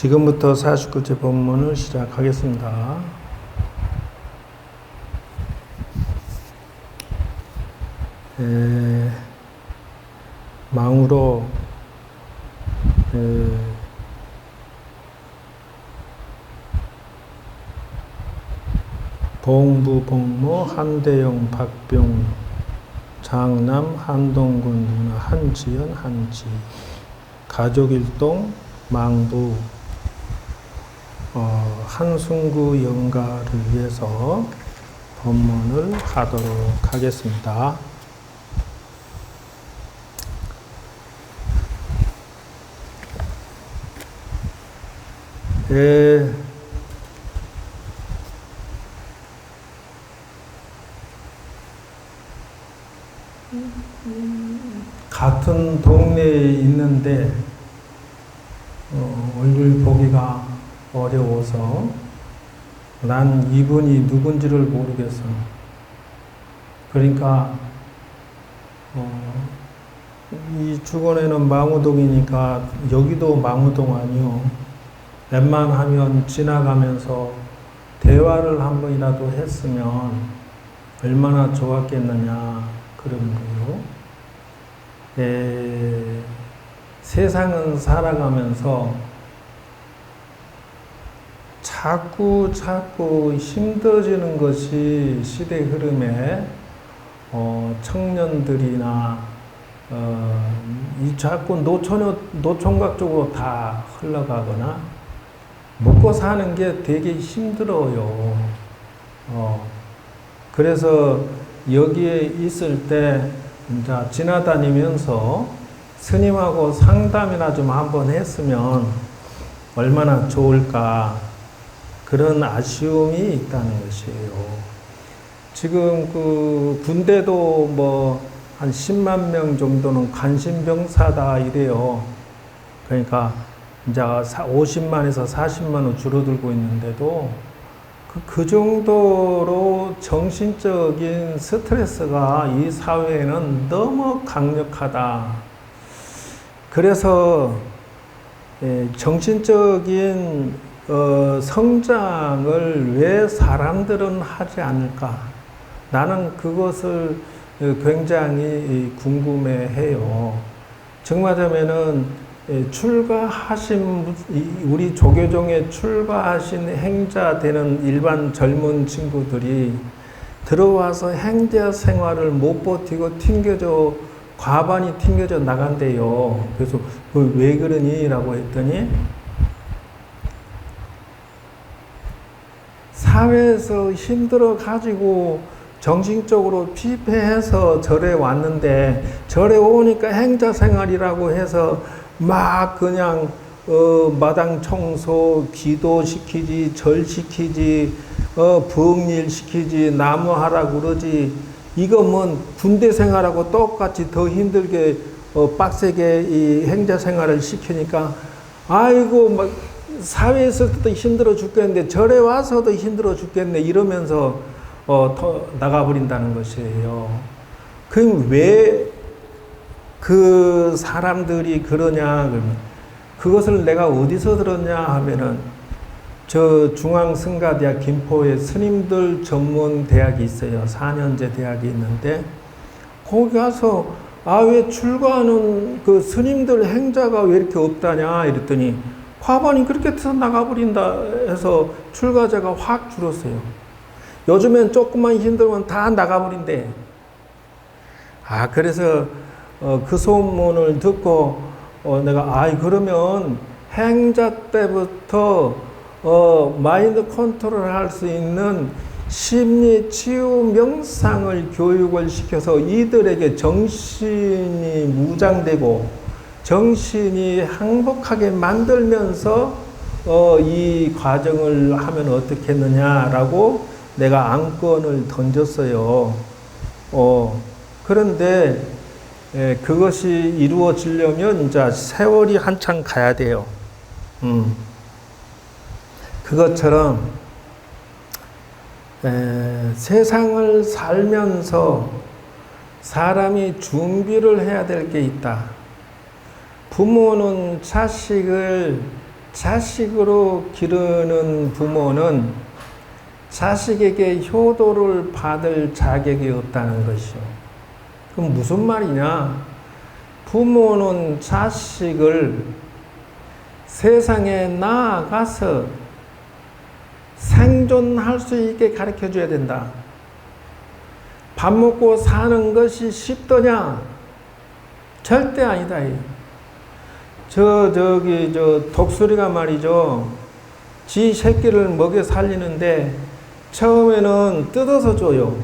지금부터 49제 본문을 시작하겠습니다. 망우로 봉부, 봉모, 한대영, 박병, 장남, 한동군, 누나, 한지연, 한지, 가족일동, 망부, 한순구 영가를 위해서 법문을 하도록 하겠습니다. 같은 동네에 있는데 얼굴 보기가 어려워서 난 이분이 누군지를 모르겠어. 그러니까 이 주변에는 망우동이니까 여기도 망우동 아니요. 웬만하면 지나가면서 대화를 한 번이라도 했으면 얼마나 좋았겠느냐 그런 거요. 세상은 살아가면서 자꾸 힘들어지는 것이 시대 흐름에 청년들이나 이 자꾸 노총각 쪽으로 다 흘러가거나 먹고 사는 게 되게 힘들어요. 그래서 여기에 있을 때 이제 지나다니면서 스님하고 상담이나 좀 한번 했으면 얼마나 좋을까 그런 아쉬움이 있다는 것이에요. 지금 그 군대도 뭐 한 10만 명 정도는 관심병사다 이래요. 그러니까 이제 50만에서 40만으로 줄어들고 있는데도 그 정도로 정신적인 스트레스가 이 사회에는 너무 강력하다. 그래서 정신적인 성장을 왜 사람들은 하지 않을까? 나는 그것을 굉장히 궁금해해요. 정말하면은 우리 조계종에 출가하신 행자 되는 일반 젊은 친구들이 들어와서 행자 생활을 못 버티고 과반이 튕겨져 나간대요. 그래서 왜 그러니? 라고 했더니 사회에서 힘들어 가지고 정신적으로 피폐해서 절에 왔는데 절에 오니까 행자 생활이라고 해서 막 그냥 마당 청소, 기도시키지, 절시키지, 부엌일 시키지, 나무하라고 그러지. 이거 뭐 군대 생활하고 똑같이 더 힘들게 빡세게 이 행자 생활을 시키니까 아이고 막 사회에서도 힘들어 죽겠는데 절에 와서도 힘들어 죽겠네 이러면서 더 나가버린다는 것이에요. 그럼 왜 그 사람들이 그러냐 그러면 그것을 내가 어디서 들었냐 하면은 저 중앙승가대학 김포에 스님들 전문 대학이 있어요. 4년제 대학이 있는데 거기 가서 왜 출가하는 그 스님들 행자가 왜 이렇게 없다냐 이랬더니 과반이 그렇게 해서 나가버린다 해서 출가자가 확 줄었어요. 요즘엔 조금만 힘들면 다 나가버린대. 그래서 그 소문을 듣고 내가 그러면 행자 때부터 마인드 컨트롤 할 수 있는 심리 치유 명상을 교육을 시켜서 이들에게 정신이 무장되고 정신이 행복하게 만들면서 이 과정을 하면 어떻겠느냐라고 내가 안건을 던졌어요. 그런데 그것이 이루어지려면 이제 세월이 한참 가야 돼요. 그것처럼 세상을 살면서 사람이 준비를 해야 될 게 있다. 부모는 자식을 자식으로 기르는 부모는 자식에게 효도를 받을 자격이 없다는 것이요. 그럼 무슨 말이냐? 부모는 자식을 세상에 나아가서 생존할 수 있게 가르쳐 줘야 된다. 밥 먹고 사는 것이 쉽더냐? 절대 아니다. 저 독수리가 말이죠. 지 새끼를 먹여 살리는데 처음에는 뜯어서 줘요.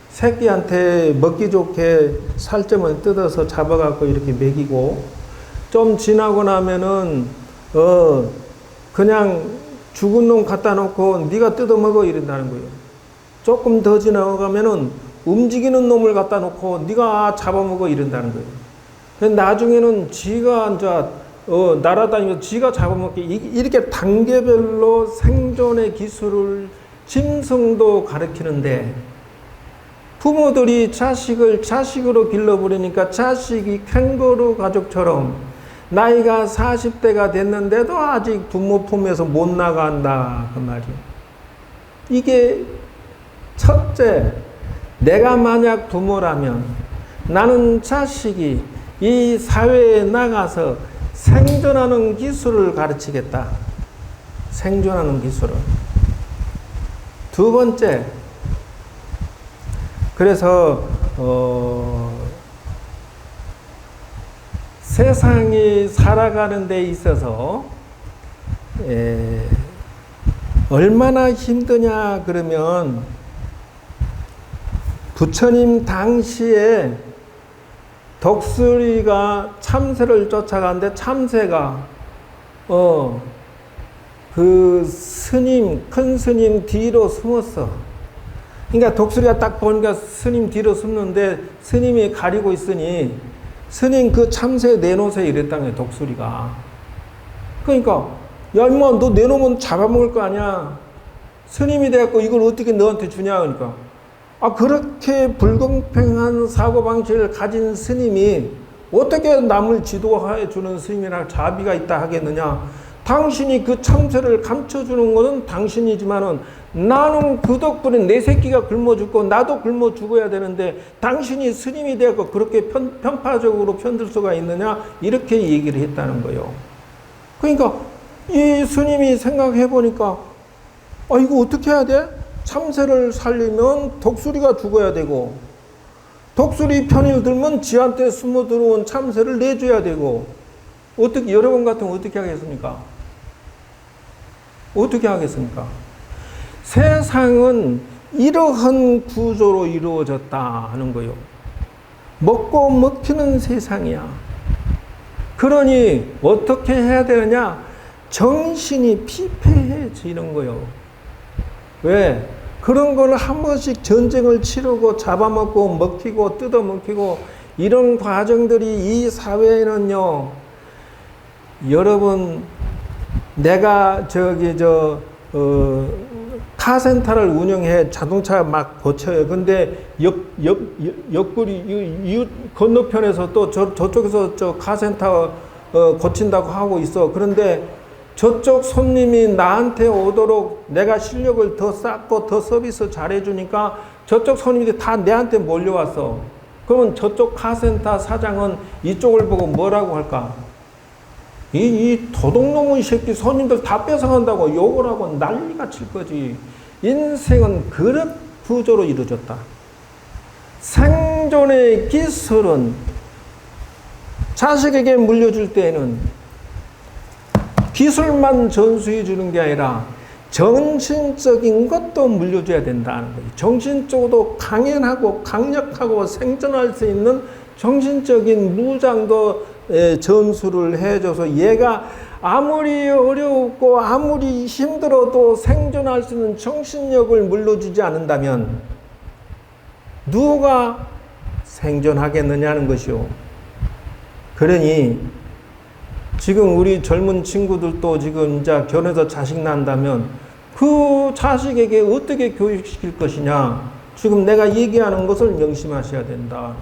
새끼한테 먹기 좋게 살점을 뜯어서 잡아갖고 이렇게 먹이고, 좀 지나고 나면은 그냥 죽은 놈 갖다 놓고 네가 뜯어 먹어 이런다는 거예요. 조금 더 지나가면은 움직이는 놈을 갖다 놓고 네가 잡아먹어 이런다는 거예요. 나중에는 지가 이제 날아다니면서 지가 잡아먹기, 이렇게 단계별로 생존의 기술을 짐승도 가르치는데, 부모들이 자식을 자식으로 길러버리니까 자식이 캥거루 가족처럼 나이가 40대가 됐는데도 아직 부모 품에서 못 나간다 그 말이에요. 이게 첫째, 내가 만약 부모라면 나는 자식이 이 사회에 나가서 생존하는 기술을 가르치겠다. 생존하는 기술을. 두 번째, 그래서 세상이 살아가는 데 있어서 얼마나 힘드냐 그러면, 부처님 당시에 독수리가 참새를 쫓아가는데 참새가 그 스님, 큰 스님 뒤로 숨었어. 그러니까 독수리가 딱 보니까 스님 뒤로 숨는데 스님이 가리고 있으니 스님 그 참새 내놓으세요 이랬다는 거예요, 독수리가. 그러니까 야 임마 너 내놓으면 잡아먹을 거 아니야. 스님이 돼갖고 이걸 어떻게 너한테 주냐. 그러니까 그렇게 불공평한 사고방식을 가진 스님이 어떻게 남을 지도해 주는 스님이라 자비가 있다 하겠느냐. 당신이 그 참새를 감춰주는 것은 당신이지만은 나는 그 덕분에 내 새끼가 굶어 죽고 나도 굶어 죽어야 되는데 당신이 스님이 되고 그렇게 편파적으로 편들 수가 있느냐, 이렇게 얘기를 했다는 거예요. 그러니까 이 스님이 생각해 보니까 이거 어떻게 해야 돼? 참새를 살리면 독수리가 죽어야 되고, 독수리 편을 들면 지한테 숨어 들어온 참새를 내줘야 되고, 어떻게, 여러분 같으면 어떻게 하겠습니까? 어떻게 하겠습니까? 세상은 이러한 구조로 이루어졌다 하는 거예요. 먹고 먹히는 세상이야. 그러니 어떻게 해야 되느냐? 정신이 피폐해지는 거예요. 왜? 그런 걸 한 번씩 전쟁을 치르고 잡아먹고 먹히고 뜯어먹히고 이런 과정들이 이 사회에는요, 여러분, 내가 카센터를 운영해 자동차 막 고쳐요. 근데 옆구리, 이웃 건너편에서 또 저쪽에서 카센터 고친다고 하고 있어. 그런데 저쪽 손님이 나한테 오도록 내가 실력을 더 쌓고 더 서비스 잘해주니까 저쪽 손님들이 다 내한테 몰려왔어. 그러면 저쪽 카센터 사장은 이쪽을 보고 뭐라고 할까? 이 도둑놈의 새끼 손님들 다 뺏어간다고 욕을 하고 난리가 칠 거지. 인생은 그런 구조로 이루어졌다. 생존의 기술은 자식에게 물려줄 때에는 기술만 전수해 주는 게 아니라 정신적인 것도 물려줘야 된다는 거예요. 정신적으로 강연하고 강력하고 생존할 수 있는 정신적인 무장도 전수를 해줘서 얘가 아무리 어렵고 아무리 힘들어도 생존할 수 있는 정신력을 물려주지 않는다면 누가 생존하겠느냐는 것이요. 그러니 지금 우리 젊은 친구들도 지금 이제 결혼해서 자식 난다면 그 자식에게 어떻게 교육시킬 것이냐. 지금 내가 얘기하는 것을 명심하셔야 된다.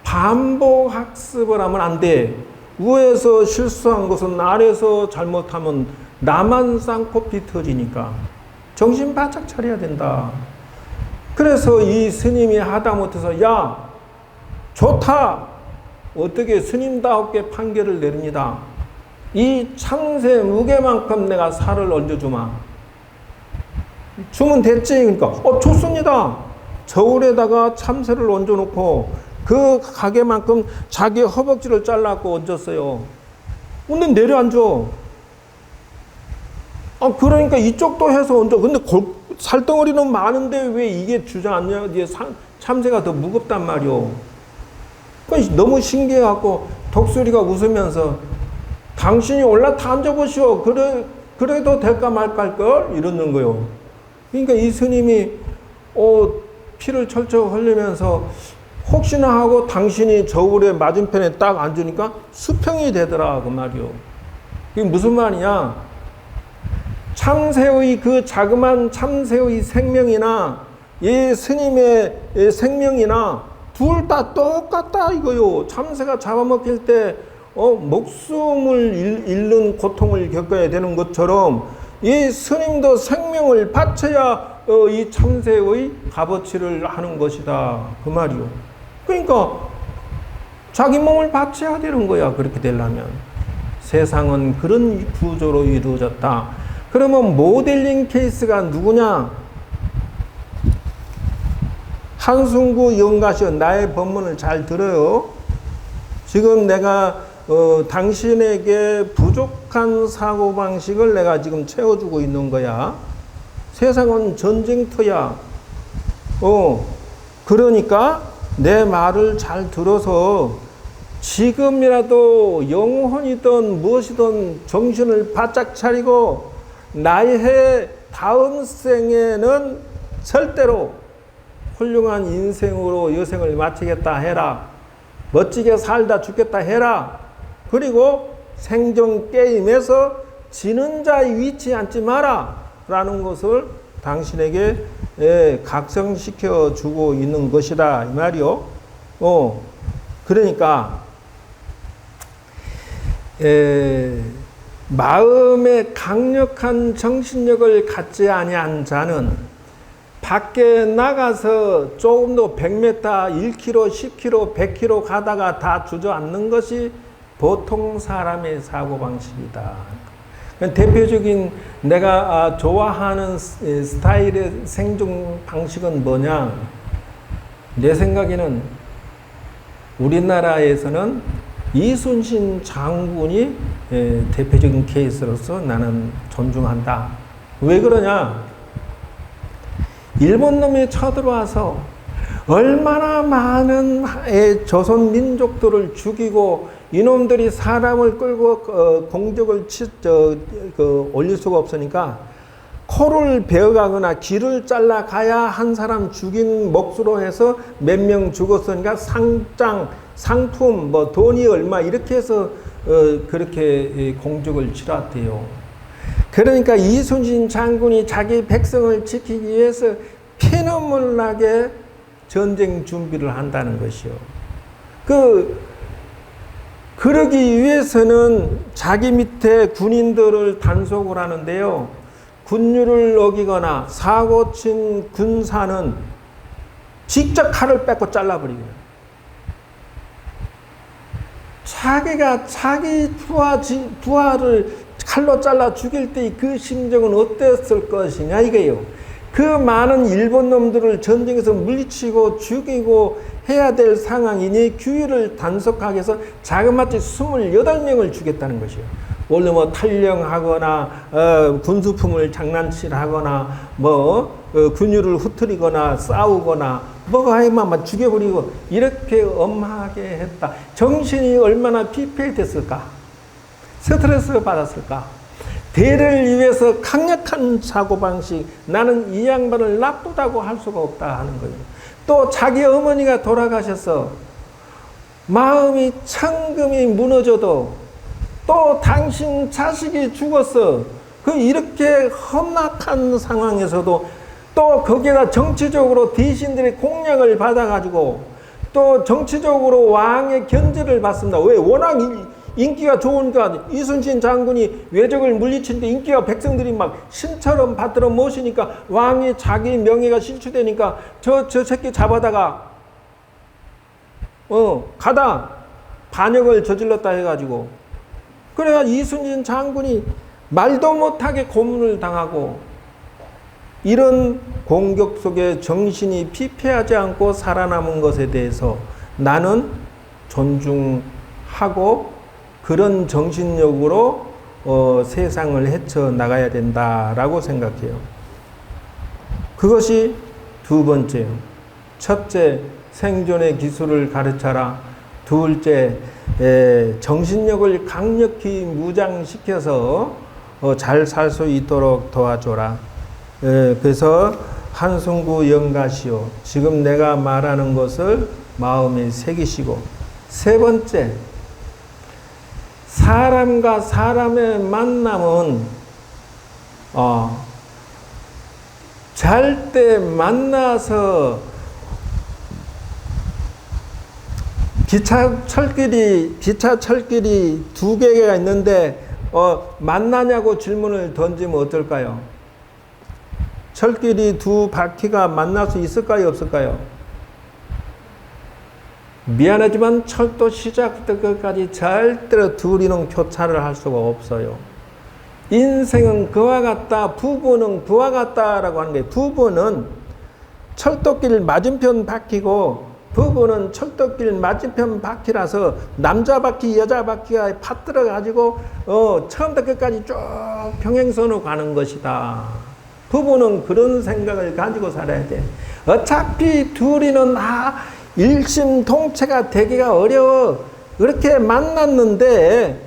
반복 학습을 하면 안 돼. 위에서 실수한 것은 아래에서 잘못하면 나만 쌍코피 터지니까 정신 바짝 차려야 된다. 그래서 이 스님이 하다못해서 야 좋다 어떻게 스님다웠게 판결을 내립니다. 이 참새 무게만큼 내가 살을 얹어주마. 주면 됐지. 그러니까 좋습니다. 저울에다가 참새를 얹어놓고 그 가게만큼 자기 허벅지를 잘라갖고 얹었어요. 근데 내려앉아. 그러니까 이쪽도 해서 얹어. 근데 살덩어리는 많은데 왜 이게 주저앉냐? 이게 참새가 더 무겁단 말이오. 그러니까 너무 신기해갖고 독수리가 웃으면서 당신이 올라타 앉아보시오. 그래도 될까 말까 할걸? 이러는 거요. 그러니까 이 스님이 피를 철철 흘리면서 혹시나 하고 당신이 저울의 맞은편에 딱 앉으니까 수평이 되더라 그 말이요. 이게 무슨 말이냐? 참새의 그 자그마한 참새의 생명이나 이 스님의 생명이나 둘 다 똑같다 이거요. 참새가 잡아먹힐 때 목숨을 잃는 고통을 겪어야 되는 것처럼 이 스님도 생명을 바쳐야 이 참새의 값어치를 하는 것이다 그 말이요. 그러니까 자기 몸을 바쳐야 되는 거야. 그렇게 되려면 세상은 그런 구조로 이루어졌다. 그러면 모델링 케이스가 누구냐? 한승구 영가시오. 나의 법문을 잘 들어요. 지금 내가 당신에게 부족한 사고방식을 내가 지금 채워주고 있는 거야. 세상은 전쟁터야. 그러니까 내 말을 잘 들어서 지금이라도 영혼이든 무엇이든 정신을 바짝 차리고 나의 다음 생에는 절대로 훌륭한 인생으로 여생을 마치겠다 해라. 멋지게 살다 죽겠다 해라. 그리고 생존 게임에서 지는 자의 위치에 앉지 마라 라는 것을 당신에게 각성시켜 주고 있는 것이다 이 말이요. 그러니까 마음에 강력한 정신력을 갖지 아니한 자는 밖에 나가서 조금 더 100m, 1km, 10km, 100km 가다가 다 주저앉는 것이 보통 사람의 사고방식이다. 대표적인 내가 좋아하는 스타일의 생존 방식은 뭐냐? 내 생각에는 우리나라에서는 이순신 장군이 대표적인 케이스로서 나는 존중한다. 왜 그러냐? 일본 놈이 쳐들어와서 얼마나 많은 조선 민족들을 죽이고 이놈들이 사람을 끌고 공적을 올릴 수가 없으니까 코를 베어가거나 귀를 잘라 가야 한 사람 죽인 몫으로 해서 몇 명 죽었으니까 상장, 상품, 뭐 돈이 얼마 이렇게 해서 그렇게 공적을 치렀대요. 그러니까 이순신 장군이 자기 백성을 지키기 위해서 피눈물 나게 전쟁 준비를 한다는 것이요. 그러기 위해서는 자기 밑에 군인들을 단속을 하는데요. 군율을 어기거나 사고 친 군사는 직접 칼을 뺏고 잘라버리고요. 자기가 자기 부하를 칼로 잘라 죽일 때 그 심정은 어땠을 것이냐 이거예요. 그 많은 일본 놈들을 전쟁에서 물리치고 죽이고 해야 될 상황이니 규율을 단속하게 해서 자그마치 28명을 죽였다는 것이에요. 원래 뭐 탈령하거나 군수품을 장난질하거나 군율을 흐트리거나 싸우거나 뭐가 하면 죽여버리고 이렇게 엄하게 했다. 정신이 얼마나 피폐했을까? 스트레스 받았을까? 대를 위해서 강력한 사고방식, 나는 이 양반을 나쁘다고 할 수가 없다 하는 거예요. 또 자기 어머니가 돌아가셔서 마음이 천금이 무너져도 또 당신 자식이 죽었어. 이렇게 험악한 상황에서도 또 거기에다 정치적으로 대신들의 공약을 받아가지고 또 정치적으로 왕의 견제를 받습니다. 왜? 워낙 인기가 좋으니까 이순신 장군이 외적을 물리치는데 인기가 백성들이 막 신처럼 받들어 모시니까 왕이 자기 명예가 실추되니까 저 새끼 잡아다가 가다 반역을 저질렀다 해가지고 그래야 이순신 장군이 말도 못하게 고문을 당하고 이런 공격 속에 정신이 피폐하지 않고 살아남은 것에 대해서 나는 존중하고 그런 정신력으로 세상을 헤쳐나가야 된다라고 생각해요. 그것이 두 번째요. 첫째, 생존의 기술을 가르쳐라. 둘째, 정신력을 강력히 무장시켜서 잘 살 수 있도록 도와줘라. 그래서 한승구 영가시오. 지금 내가 말하는 것을 마음에 새기시고. 세 번째, 사람과 사람의 만남은 잘 때 만나서 기차 철길이 두 개가 있는데 만나냐고 질문을 던지면 어떨까요? 철길이 두 바퀴가 만날 수 있을까요? 없을까요? 미안하지만 철도 시작부터 끝까지 절대로 둘이는 교차를 할 수가 없어요. 인생은 그와 같다, 부부는 그와 같다라고 하는 거예요. 부부는 철도길 맞은편 바퀴고 부부는 철도길 맞은편 바퀴라서 남자 바퀴, 여자 바퀴가 파뜨려 가지고 처음부터 끝까지 쭉 평행선으로 가는 것이다. 부부는 그런 생각을 가지고 살아야 돼. 어차피 둘이는 일심동체가 되기가 어려워. 그렇게 만났는데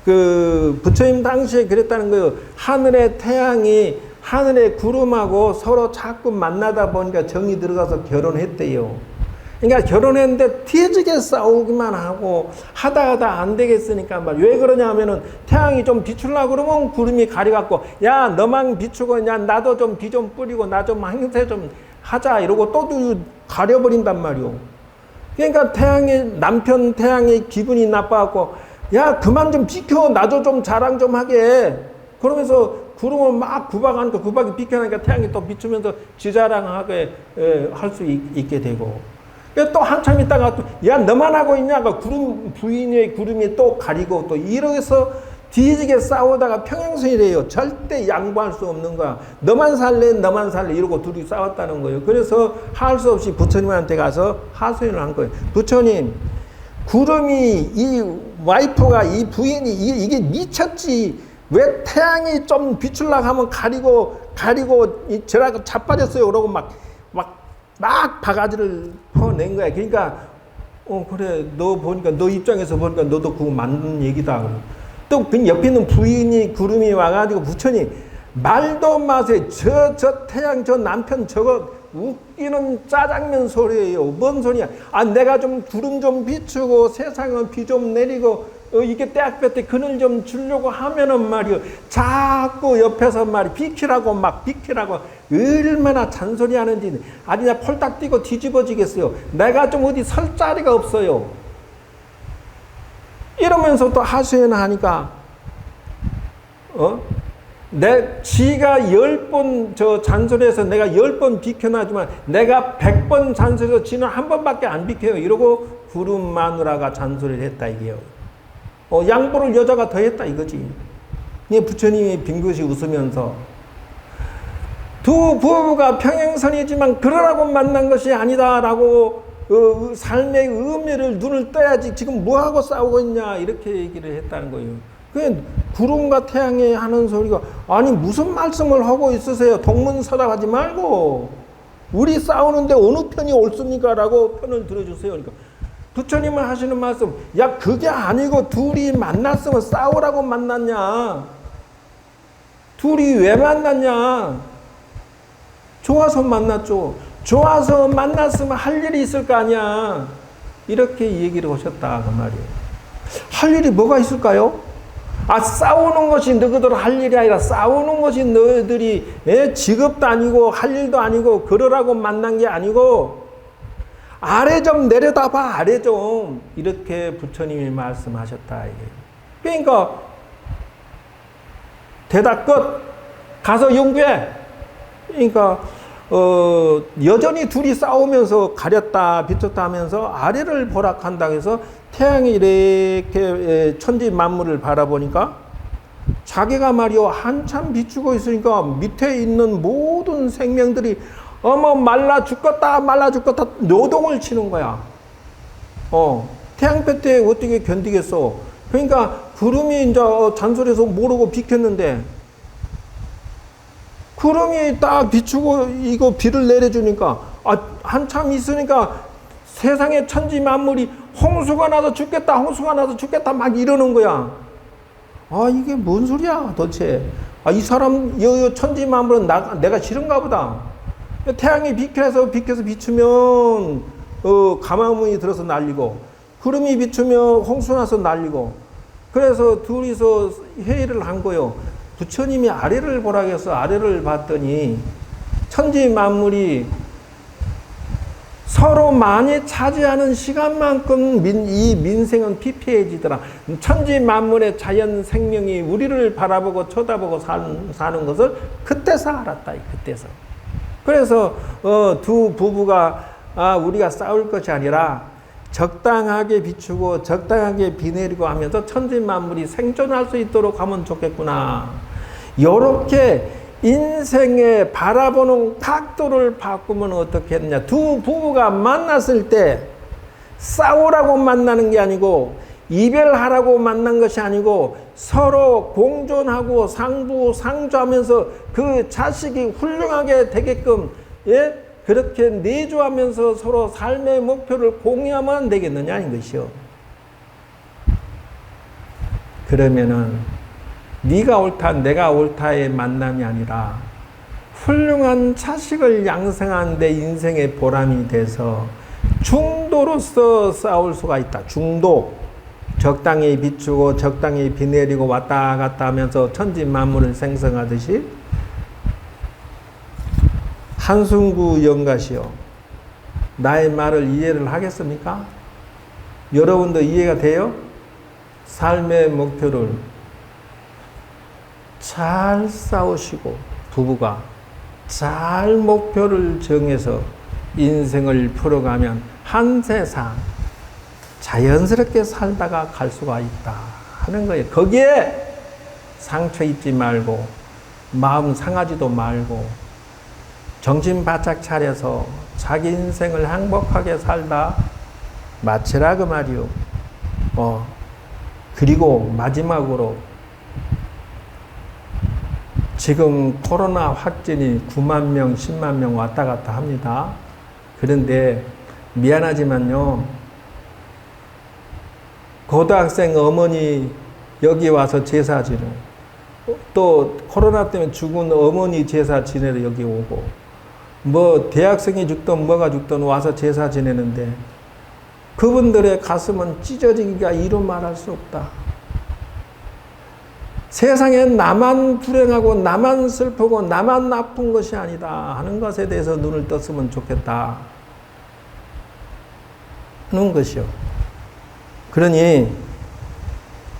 그 부처님 당시에 그랬다는 거예요. 하늘의 태양이 하늘의 구름하고 서로 자꾸 만나다 보니까 정이 들어가서 결혼했대요. 그러니까 결혼했는데 뒤지게 싸우기만 하고 하다 안 되겠으니까 왜 그러냐면은 태양이 좀 비추려고 그러면 구름이 가려갖고 야 너만 비추고 야 나도 좀 비 좀 뿌리고 나 좀 행세 좀 하자 이러고 또 가려버린단 말이오. 그러니까 남편 태양의 기분이 나빠갖고 야 그만 좀 비켜 나도 좀 자랑 좀 하게 그러면서 구름을 막 구박하니까 구박이 비켜나니까 태양이 또 비추면서 지자랑하게 할 수 있게 되고 또 한참 있다가 또 야 너만 하고 있냐가 부인의 구름이 또 가리고 또 이래서 뒤지게 싸우다가 평행선이래요. 절대 양보할 수 없는 거야. 너만 살래 이러고 둘이 싸웠다는 거예요. 그래서 할 수 없이 부처님한테 가서 하소연을 한 거예요. 부처님 구름이 이 와이프가 이 부인이 이게 미쳤지. 왜 태양이 좀 비추려고 하면 가리고 저라고 자빠졌어요. 그러고 막 바가지를 퍼낸 거야. 그러니까 그래 너 입장에서 보니까 너도 그거 맞는 얘기다. 또 그 옆에 있는 부인이 구름이 와가지고 부처님 말도 마세요. 저 태양 저 남편 저거 웃기는 짜장면 소리예요. 뭔 소리야? 내가 좀 구름 좀 비추고 세상은 비 좀 내리고 이게 때학볕에 그늘 좀 주려고 하면은 말이요. 자꾸 옆에서 비키라고 얼마나 잔소리 하는지 아주 그냥 폴딱 뛰고 뒤집어지겠어요. 내가 좀 어디 설 자리가 없어요. 이러면서 또 하소연 하니까 지가 10번 잔소리해서 내가 10번 비켜나지만 내가 100번 잔소리해서 지는 한 번밖에 안 비켜요. 이러고 구름 마누라가 잔소리를 했다 이게요. 양보를 여자가 더 했다 이거지. 부처님이 빙긋이 웃으면서 두 부부가 평행선이지만 그러라고 만난 것이 아니다라고 삶의 의미를 눈을 떠야지 지금 뭐하고 싸우고 있냐 이렇게 얘기를 했다는 거예요. 그 구름과 태양이 하는 소리가 아니 무슨 말씀을 하고 있으세요. 동문서답하지 말고 우리 싸우는데 어느 편이 옳습니까? 라고 편을 들어주세요. 그러니까 부처님은 하시는 말씀 야 그게 아니고 둘이 만났으면 싸우라고 만났냐. 둘이 왜 만났냐. 좋아서 만났죠. 좋아서 만났으면 할 일이 있을 거 아니야. 이렇게 얘기를 하셨다 그 말이에요. 할 일이 뭐가 있을까요? 싸우는 것이 너희들 할 일이 아니라 싸우는 것이 너희들이 직업도 아니고 할 일도 아니고 그러라고 만난 게 아니고 아래 좀 내려다봐, 아래 좀. 이렇게 부처님이 말씀하셨다. 이게. 그러니까, 대답 끝. 가서 연구해. 그러니까, 여전히 둘이 싸우면서 가렸다, 비쳤다 하면서 아래를 보락한다고 해서 태양이 이렇게 천지 만물을 바라보니까 자기가 말이요, 한참 비추고 있으니까 밑에 있는 모든 생명들이 어머 말라 죽겠다 말라 죽겠다 노동을 치는 거야. 태양볕 때 어떻게 견디겠어. 그러니까 구름이 이제 잔소리해서 모르고 비켰는데 구름이 딱 비추고 이거 비를 내려주니까 한참 있으니까 세상에 천지 만물이 홍수가 나서 죽겠다 홍수가 나서 죽겠다 막 이러는 거야. 이게 뭔 소리야 도대체. 이 사람 천지 만물은 내가 싫은가 보다. 태양이 비켜서 비추면 가마문이 들어서 날리고 구름이 비추면 홍수 나서 날리고 그래서 둘이서 회의를 한 거요. 부처님이 아래를 보라고 해서 아래를 봤더니 천지 만물이 서로 많이 차지하는 시간만큼 이 민생은 피폐해지더라. 천지 만물의 자연 생명이 우리를 바라보고 쳐다보고 사는 것을 그때서 알았다. 그때서. 그래서 두 부부가 우리가 싸울 것이 아니라 적당하게 비추고 적당하게 비 내리고 하면서 천지 만물이 생존할 수 있도록 하면 좋겠구나. 요렇게 인생에 바라보는 각도를 바꾸면 어떻게 했냐. 두 부부가 만났을 때 싸우라고 만나는 게 아니고 이별하라고 만난 것이 아니고 서로 공존하고 상부상조하면서 그 자식이 훌륭하게 되게끔 그렇게 내조하면서 서로 삶의 목표를 공유하면 되겠느냐 이것이요. 그러면은 네가 옳다 내가 옳다의 만남이 아니라 훌륭한 자식을 양성한 데 인생의 보람이 돼서 중도로서 싸울 수가 있다. 중도. 적당히 비추고 적당히 비 내리고 왔다 갔다 하면서 천지 만물을 생성하듯이. 한승구 영가시요. 나의 말을 이해를 하겠습니까? 여러분도 이해가 돼요? 삶의 목표를 잘 싸우시고 부부가 잘 목표를 정해서 인생을 풀어가면 한 세상 자연스럽게 살다가 갈 수가 있다 하는 거예요. 거기에 상처 입지 말고 마음 상하지도 말고 정신 바짝 차려서 자기 인생을 행복하게 살다 마치라 그 말이요. 그리고 마지막으로 지금 코로나 확진이 9만 명, 10만 명 왔다 갔다 합니다. 그런데 미안하지만요. 고등학생 어머니 여기 와서 제사 지내고 또 코로나 때문에 죽은 어머니 제사 지내러 여기 오고 뭐 대학생이 죽든 뭐가 죽든 와서 제사 지내는데 그분들의 가슴은 찢어지기가 이루 말할 수 없다. 세상에 나만 불행하고 나만 슬프고 나만 나쁜 것이 아니다 하는 것에 대해서 눈을 떴으면 좋겠다 하는 것이요. 그러니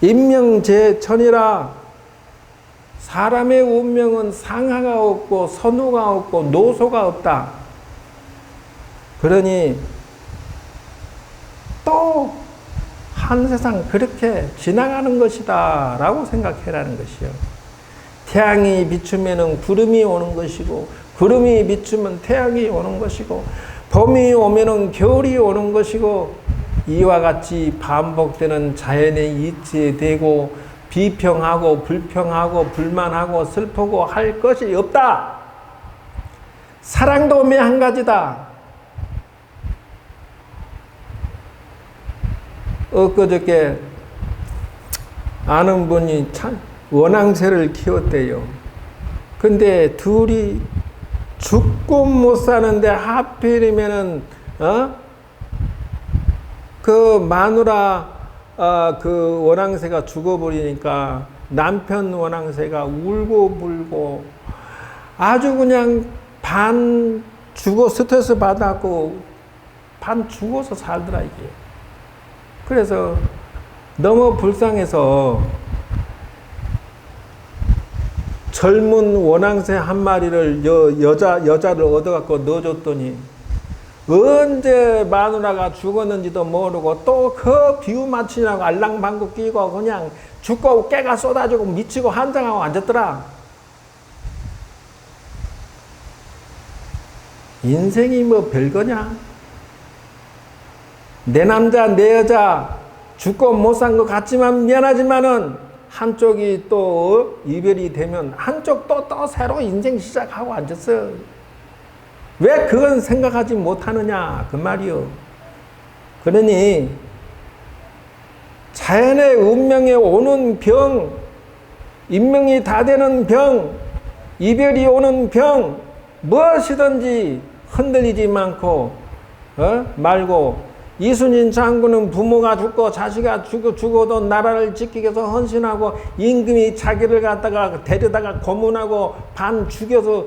인명제천이라 사람의 운명은 상하가 없고 선우가 없고 노소가 없다. 그러니 또 한 세상 그렇게 지나가는 것이다 라고 생각해라는 것이요. 태양이 비추면 구름이 오는 것이고 구름이 비추면 태양이 오는 것이고 봄이 오면 겨울이 오는 것이고 이와 같이 반복되는 자연의 이치에 대고 비평하고 불평하고 불만하고 슬프고 할 것이 없다. 사랑도 한 가지다. 엊그저께 아는 분이 참 원앙새를 키웠대요. 근데 둘이 죽고 못 사는데 하필이면은 그 마누라 그 원앙새가 죽어버리니까 남편 원앙새가 울고 불고 아주 그냥 반 죽어 스트레스 받았고 반 죽어서 살더라, 이게. 그래서 너무 불쌍해서 젊은 원앙새 한 마리를 여자를 얻어갖고 넣어줬더니 언제 마누라가 죽었는지도 모르고 또 그 비유 맞추냐고 알랑방구 끼고 그냥 죽고 깨가 쏟아지고 미치고 한장하고 앉았더라. 인생이 뭐 별거냐? 내 남자 내 여자 죽고 못 산 것 같지만 미안하지만은 한쪽이 또 이별이 되면 한쪽 또 새로 인생 시작하고 앉았어. 왜 그건 생각하지 못하느냐 그 말이요. 그러니 자연의 운명에 오는 병, 인명이 다 되는 병, 이별이 오는 병, 무엇이든지 흔들리지 말고 이순신 장군은 부모가 죽고 자식이 죽어도 나라를 지키기 위해서 헌신하고 임금이 자기를 갖다가 데려다가 고문하고 반 죽여서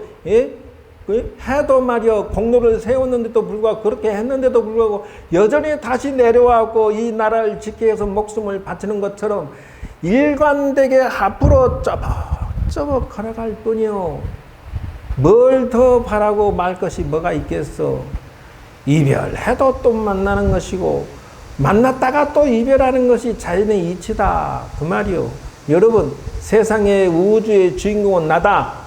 해도 말이여 공로를 세웠는데도 불구하고 그렇게 했는데도 불구하고 여전히 다시 내려와고 이 나라를 지키기 위해서 목숨을 바치는 것처럼 일관되게 앞으로 쪼벅쪼벅 걸어갈 뿐이요. 뭘 더 바라고 말 것이 뭐가 있겠어. 이별해도 또 만나는 것이고 만났다가 또 이별하는 것이 자연의 이치다 그 말이요. 여러분 세상의 우주의 주인공은 나다.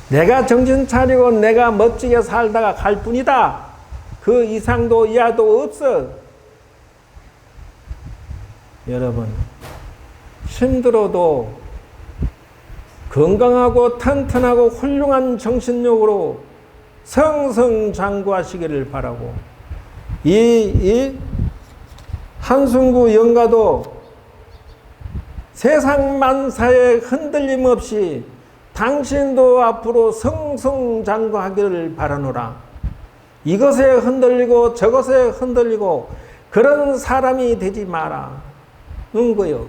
내가 정신 차리고 내가 멋지게 살다가 갈 뿐이다. 그 이상도 이하도 없어. 여러분 힘들어도 건강하고 튼튼하고 훌륭한 정신력으로 성성장구하시기를 바라고 이 한순구 영가도 세상 만사에 흔들림 없이 당신도 앞으로 성성장구하기를 바라노라. 이것에 흔들리고 저것에 흔들리고 그런 사람이 되지 마라. 거요.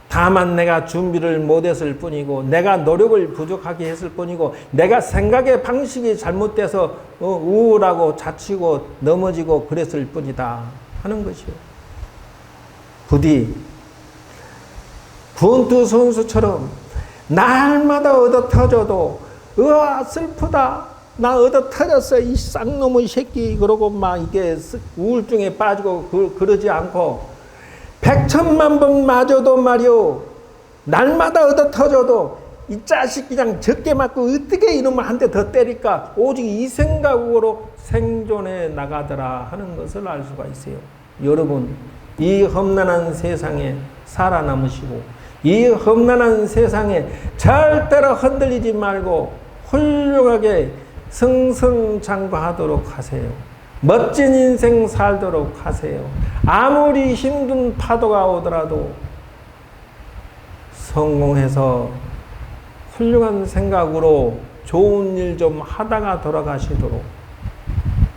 다만 내가 준비를 못했을 뿐이고 내가 노력을 부족하게 했을 뿐이고 내가 생각의 방식이 잘못돼서 우울하고 자치고 넘어지고 그랬을 뿐이다 하는 것이요. 부디 군투 선수처럼 날마다 얻어 터져도 으아 슬프다 나 얻어 터졌어 이 쌍놈의 새끼 그러고 막 이게 우울증에 빠지고 그러지 않고 백천만 번 맞아도 말이오 날마다 얻어 터져도 이 자식 그냥 적게 맞고 어떻게 이놈을 한 대 더 때릴까 오직 이 생각으로 생존해 나가더라 하는 것을 알 수가 있어요. 여러분 이 험난한 세상에 살아남으시고 이 험난한 세상에 절대로 흔들리지 말고 훌륭하게 승승장구하도록 하세요. 멋진 인생 살도록 하세요. 아무리 힘든 파도가 오더라도 성공해서 훌륭한 생각으로 좋은 일 좀 하다가 돌아가시도록.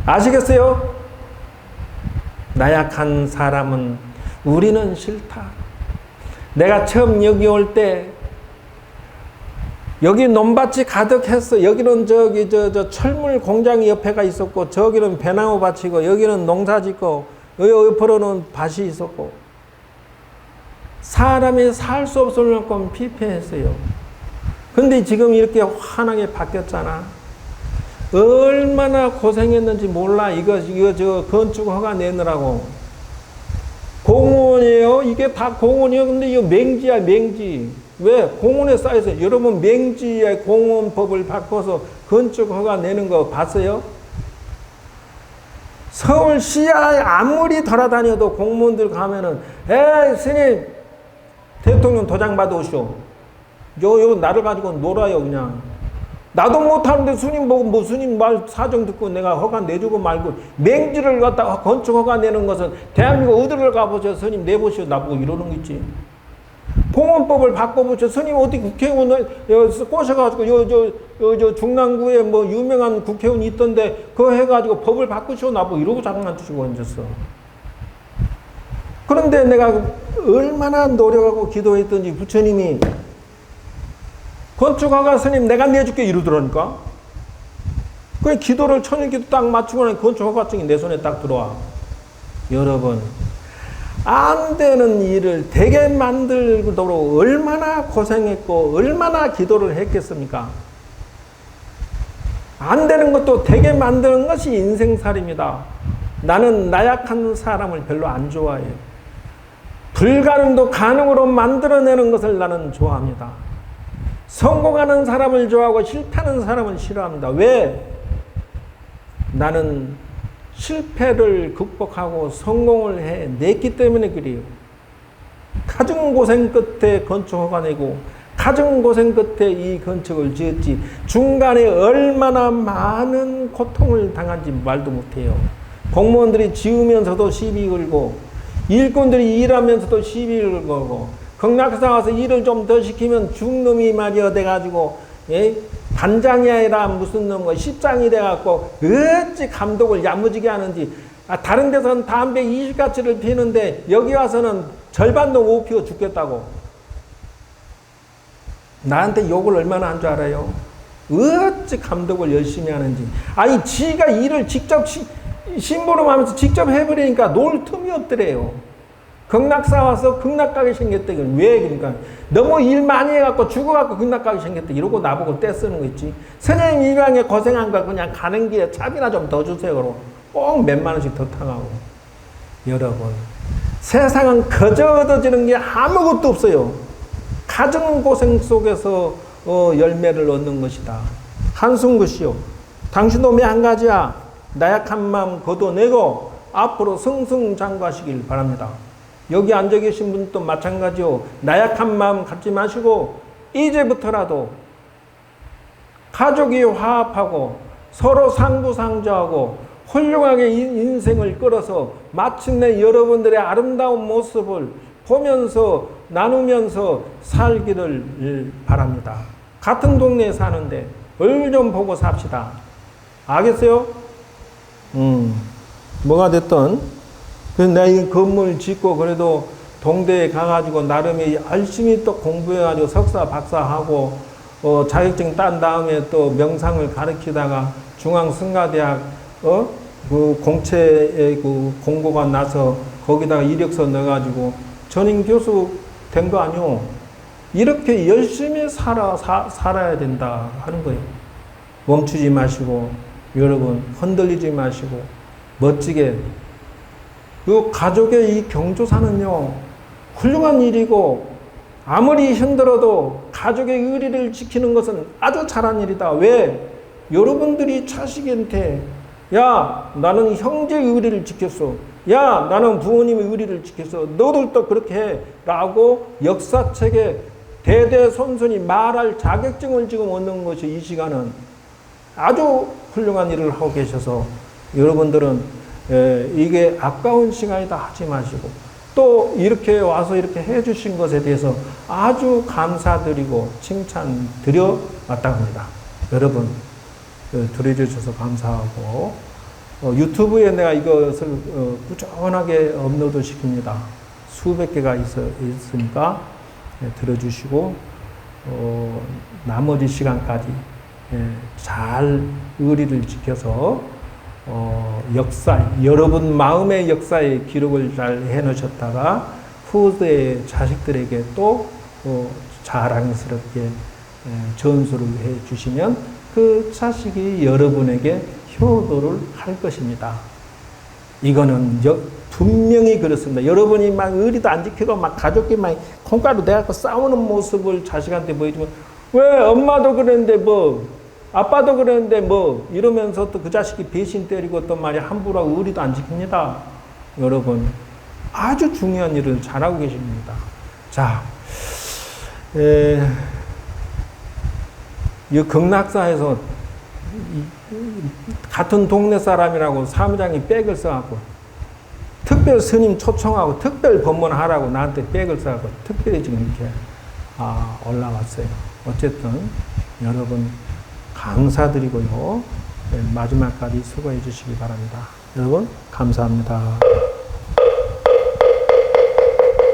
아시겠어요? 나약한 사람은 우리는 싫다. 내가 처음 여기 올 때 여기 논밭이 가득했어. 여기는 저 철물 공장이 옆에가 있었고 저기는 배나무 밭이고 여기는 농사 짓고 옆으로는 밭이 있었고 사람이 살 수 없을 만큼 피폐했어요. 근데 지금 이렇게 환하게 바뀌었잖아. 얼마나 고생했는지 몰라. 이거 저 건축 허가 내느라고. 공원이에요. 이게 다 공원이에요. 근데 이거 맹지야 맹지. 왜? 공원에 쌓여서 여러분 맹지의 공원법을 바꿔서 건축 허가 내는 거 봤어요? 서울시야 아무리 돌아다녀도 공무원들 가면은 에이 스님 대통령 도장 받아오시오. 요 나를 가지고 놀아요 그냥. 나도 못하는데 스님 보고 뭐 스님 말 사정 듣고 내가 허가 내주고 말고 맹지를 갖다가 건축 허가 내는 것은 대한민국 어디를 가보세요. 스님 내보시오. 나보고 이러는 거 있지. 공원법을 바꿔보죠. 스님 어디 국회의원을 꼬셔가지고 저 중랑구에 뭐 유명한 국회의원이 있던데 그거 해가지고 법을 바꾸시오. 나보고 이러고 장난치고 앉았어. 그런데 내가 얼마나 노력하고 기도했던지 부처님이 건축허가 스님 내가 내줄게 이러더라니까. 그 기도를 천일기도 딱 맞추고 나니 건축 허가증이 내 손에 딱 들어와. 여러분, 안 되는 일을 되게 만들도록 얼마나 고생했고 얼마나 기도를 했겠습니까? 안 되는 것도 되게 만드는 것이 인생살입니다. 나는 나약한 사람을 별로 안 좋아해요. 불가능도 가능으로 만들어내는 것을 나는 좋아합니다. 성공하는 사람을 좋아하고 싫다는 사람을 싫어합니다. 왜? 나는 실패를 극복하고 성공을 해냈기 때문에 그래요. 가진 고생 끝에 건축허가 내고 가진 고생 끝에 이 건축을 지었지 중간에 얼마나 많은 고통을 당한지 말도 못해요. 공무원들이 지으면서도 시비 걸고 일꾼들이 일하면서도 시비 걸고 극락사 와서 일을 좀 더 시키면 죽놈이 말이여 돼가지고 반장이 아니라 무슨 놈과 십장이 돼갖고 어찌 감독을 야무지게 하는지. 다른 데서는 담배 20가치를 피우는데 여기 와서는 절반도 못 피워 죽겠다고. 나한테 욕을 얼마나 한 줄 알아요? 어찌 감독을 열심히 하는지. 아니 지가 일을 직접 심부름하면서 직접 해버리니까 놀 틈이 없더래요. 극락사 와서 극락가게 생겼다. 왜? 그러니까 너무 일 많이 해갖고 죽어갖고 극락가게 생겼다. 이러고 나보고 떼쓰는 거 있지. 선생님 일방에 고생한 거 그냥 가는 길에 차비나 좀 더 주세요. 그러고 꼭 몇만 원씩 더 타가고. 여러분, 세상은 거저 얻어지는 게 아무것도 없어요. 가정 고생 속에서 열매를 얻는 것이다. 한숨 것이요. 당신도 매 한 가지야. 나약한 마음 걷어내고 앞으로 승승장구하시길 바랍니다. 여기 앉아 계신 분도 마찬가지요. 나약한 마음 갖지 마시고 이제부터라도 가족이 화합하고 서로 상부상조하고 훌륭하게 인생을 끌어서 마침내 여러분들의 아름다운 모습을 보면서 나누면서 살기를 바랍니다. 같은 동네에 사는데 얼굴 좀 보고 삽시다. 알겠어요? 뭐가 됐든 내가 이 건물 짓고 그래도 동대에 가가지고 나름의 열심히 또 공부해가지고 석사 박사하고 자격증 딴 다음에 또 명상을 가르치다가 중앙승가대학 그 공채에 그 공고가 나서 거기다가 이력서 넣어가지고 전임 교수 된 거 아니오? 이렇게 열심히 살아야 된다 하는 거예요. 멈추지 마시고 여러분 흔들리지 마시고 멋지게 그 가족의 이 경조사는요 훌륭한 일이고 아무리 힘들어도 가족의 의리를 지키는 것은 아주 잘한 일이다. 왜? 여러분들이 자식한테 야 나는 형제의 의리를 지켰어. 야 나는 부모님의 의리를 지켰어. 너들도 그렇게 해 라고 역사책에 대대손손이 말할 자격증을 지금 얻는 것이 이 시간은 아주 훌륭한 일을 하고 계셔서 여러분들은 이게 아까운 시간이다 하지 마시고 또 이렇게 와서 이렇게 해주신 것에 대해서 아주 감사드리고 칭찬드려 마땅합니다. 여러분 들어주셔서 감사하고 유튜브에 내가 이것을 꾸준하게 업로드 시킵니다. 수백 개가 있으니까 들어주시고 나머지 시간까지 잘 의리를 지켜서 역사, 여러분 마음의 역사에 기록을 잘 해놓으셨다가 후대의 자식들에게 또 자랑스럽게 전수를 해주시면 그 자식이 여러분에게 효도를 할 것입니다. 이거는 분명히 그렇습니다. 여러분이 막 의리도 안 지키고 막 가족끼리 막 콩가루 대갖고 싸우는 모습을 자식한테 보여주면 왜 엄마도 그랬는데 뭐 아빠도 그랬는데 뭐 이러면서 또 그 자식이 배신 때리고 또 말이야 함부로 하고 의리도 안 지킵니다. 여러분 아주 중요한 일을 잘하고 계십니다. 자, 이 극락사에서 같은 동네 사람이라고 사무장이 백을 써갖고 특별 스님 초청하고 특별 법문하라고 나한테 백을 써갖고 특별히 지금 이렇게 올라왔어요. 어쨌든 여러분 감사드리고요. 마지막까지 수고해 주시기 바랍니다. 여러분 감사합니다.